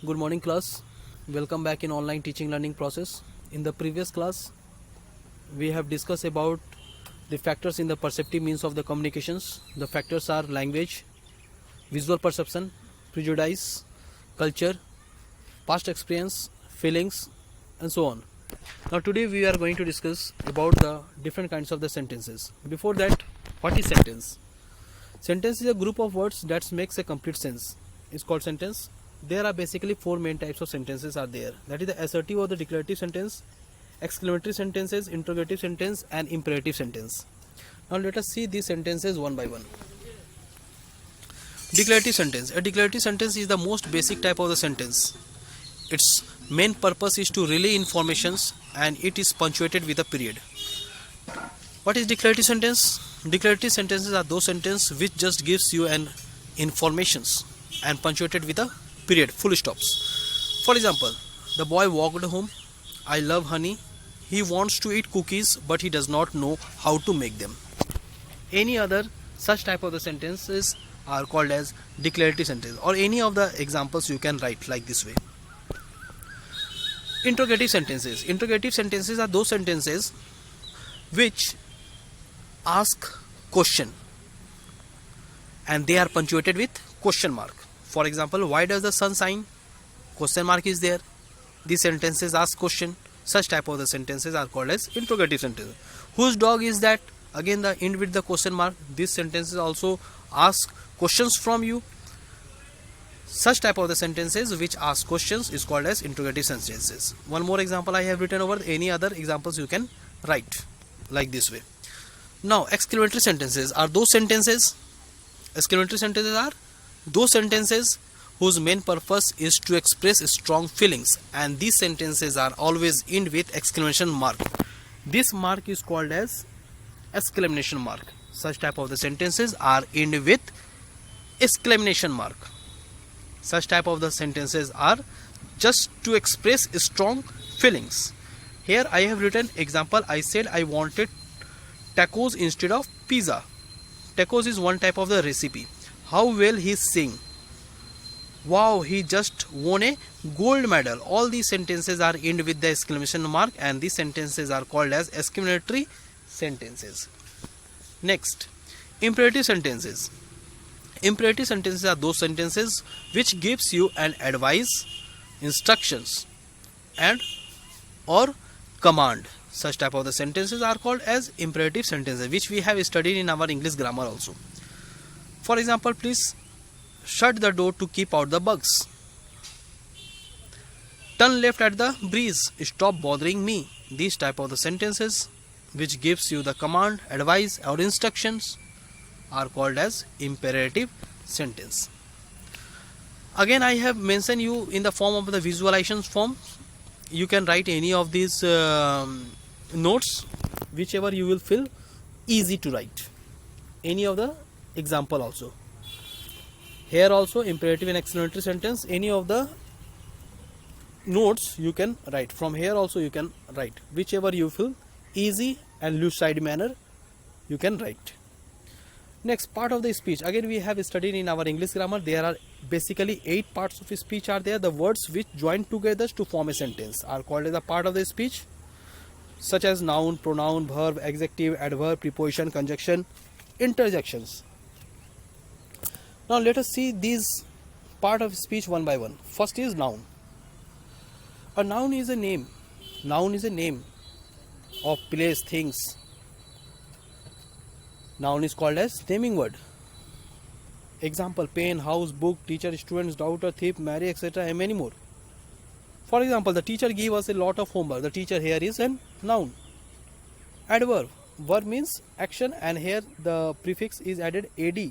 Good morning class. Welcome back in online teaching learning process. In the previous class we have discussed about the factors in the perceptive means of the communications. The factors are language, visual perception, prejudice, culture, past experience, feelings and so on. Now today we are going to discuss about the different kinds of the sentences. Before that, what is sentence? Sentence is a group of words that makes a complete sense. It's called sentence. There are basically four main types of sentences are there. That is the assertive or the declarative sentence, exclamatory sentences, interrogative sentence and imperative sentence. Now let us see these sentences one by one. Declarative sentence. A declarative sentence is the most basic type of the sentence. Its main purpose is to relay informations and it is punctuated with a period. What is declarative sentence? Declarative sentences are those sentences which just gives you an informations and punctuated with a period, full stops. For example, the boy walked home. I love honey. He wants to eat cookies but he does not know how to make them. Any other such type of the sentences are called as declarative sentence, or any of the examples you can write like this way. Interrogative sentences. Interrogative sentences are those sentences which ask question and they are punctuated with question mark. For example, why does the sun shine? Question mark is there. These sentences ask question. Such type of the sentences are called as interrogative sentences. Whose dog is that? Again the end with the question mark. These sentences also ask questions from you. Such type of the sentences which ask questions is called as interrogative sentences. One more example I have written over. Any other examples you can write like this way. Now exclamatory sentences are those sentences. Exclamatory sentences are those sentences whose main purpose is to express strong feelings, and these sentences are always end with exclamation mark. This mark is called as exclamation mark. Such type of the sentences are end with exclamation mark. Such type of the sentences are just to express strong feelings. Here I have written example. I said I wanted tacos instead of pizza. Tacos is one type of the recipe. How well he sing. Wow, he just won a gold medal. All these sentences are end with the exclamation mark and these sentences are called as exclamatory sentences. Next, imperative sentences. Imperative sentences are those sentences which gives you an advice, instructions and or command. Such type of the sentences are called as imperative sentences, which we have studied in our English grammar also. For example, please shut the door to keep out the bugs. Turn left at the breeze. Stop bothering me. These type of the sentences which gives you the command, advice or instructions are called as imperative sentence. Again, I have mentioned you in the form of the visualization form. You can write any of these notes, whichever you will feel easy to write. Any of the example also. Here also imperative and exclamatory sentence. Any of the notes you can write. From here also you can write. Whichever you feel easy and lucid manner you can write. Next, part of the speech. Again we have studied in our English grammar. There are basically 8 parts of speech are there. The words which join together to form a sentence are called as a part of the speech, such as noun, pronoun, verb, adjective, adverb, preposition, conjunction, interjections. Now let us see these part of speech one by one. First is noun. A noun is a name. Noun is a name of place, things. Noun is called as naming word. Example, pen, house, book, teacher, students, daughter, thief, marry, etc. and many more. For example, the teacher gave us a lot of homework. The teacher here is a noun. Adverb. Verb means action and here the prefix is added ad.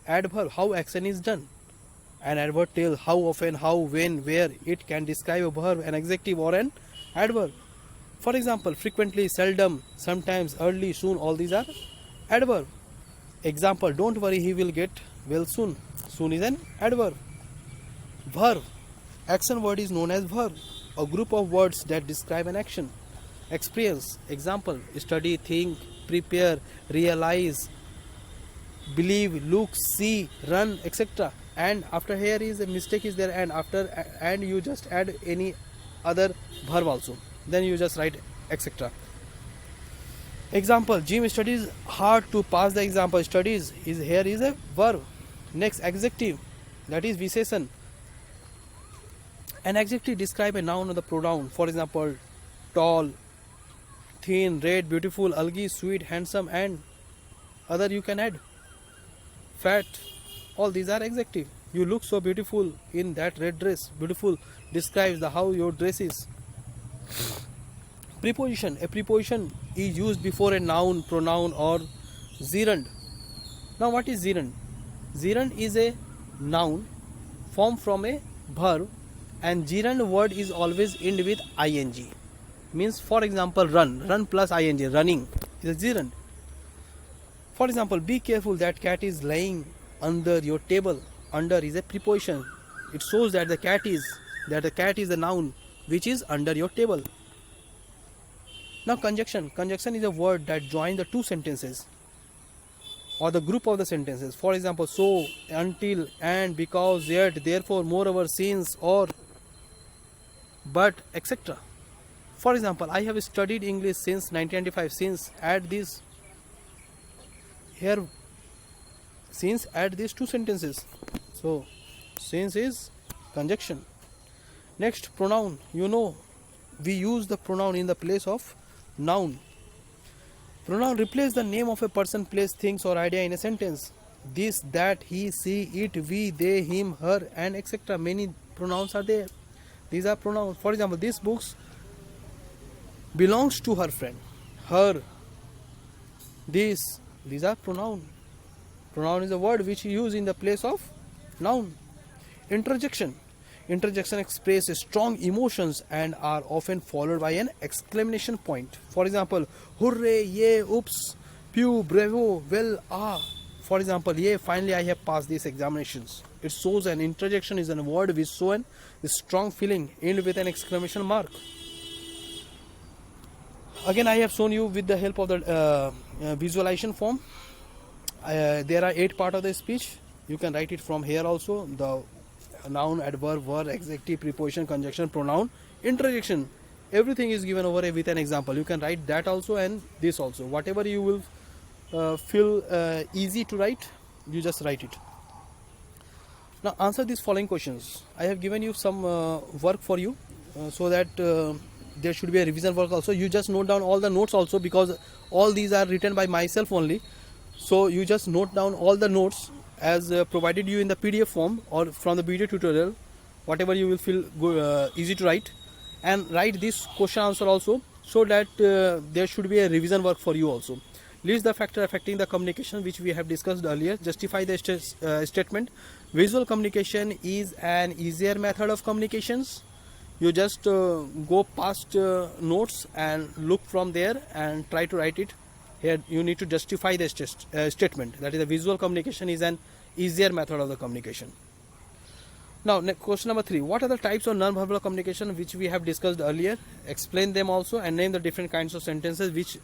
Adverb, how action is done. An adverb tells how often, how, when, where. It can describe a verb, an adjective or an adverb. For example, frequently, seldom, sometimes, early, soon. All these are adverb. Example, don't worry, he will get well soon. Soon is an adverb. Verb. Action word is known as verb. A group of words that describe an action. Experience. Example, study, think, prepare, realize, believe, look, see, run, etc. and after here is a mistake is there, and after and you just add any other verb also, then you just write etc. Example, Jim studies hard to pass the example. Studies is here is a verb. Next, adjective, that is visheshan. An adjective describe a noun or the pronoun. For example, tall, thin, red, beautiful, ugly, sweet, handsome, and other you can add. Fat, all these are adjective. You look so beautiful in that red dress. Beautiful describes the how your dress is. Preposition, a preposition is used before a noun, pronoun, or gerund. Now what is gerund? Gerund is a noun formed from a verb, and gerund word is always end with ing. Means, for example, run plus ing, running is a gerund. For example, be careful, that cat is lying under your table. Under is a preposition. It shows that the cat is a noun which is under your table. Now conjunction. Conjunction is a word that joins the two sentences or the group of the sentences. For example, so, until, and, because, yet, therefore, moreover, since, or, but, etc. For example, I have studied English since 1995. Since, add this here. Since, add these two sentences. So since is conjunction. Next, pronoun. You know, we use the pronoun in the place of noun. Pronoun replace the name of a person, place, things, or idea in a sentence. This, that, he, she, it, we, they, him, her, and etc. Many pronouns are there. These are pronouns. For example, this books belongs to her friend. Her, this, these are pronoun. Pronoun is a word which you use in the place of noun. Interjection. Interjection express strong emotions and are often followed by an exclamation point. For example, hooray, yay, oops, pew, bravo, well, ah. For example, yay, finally I have passed these examinations. It shows an interjection is a word which shows a strong feeling, end with an exclamation mark. Again, I have shown you with the help of the visualization form. There are 8 parts of the speech. You can write it from here also. The noun, adverb, verb, adjective, preposition, conjunction, pronoun, interjection. Everything is given over with an example. You can write that also and this also. Whatever you will feel easy to write, you just write it. Now answer these following questions. I have given you some work for you so that there should be a revision work also. You just note down all the notes also, because all these are written by myself only. So you just note down all the notes as provided you in the PDF form or from the video tutorial, whatever you will feel easy to write, and write this question answer also, so that there should be a revision work for you also. List the factor affecting the communication which we have discussed earlier. Justify the statement. Visual communication is an easier method of communications. You just go past notes and look from there and try to write it. Here you need to justify the statement, that is, the visual communication is an easier method of the communication. Now question number 3. What are the types of non-verbal communication which we have discussed earlier? Explain them also and name the different kinds of sentences which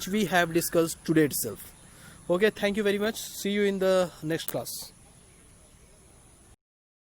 we have discussed today itself. Okay, thank you very much. See you in the next class.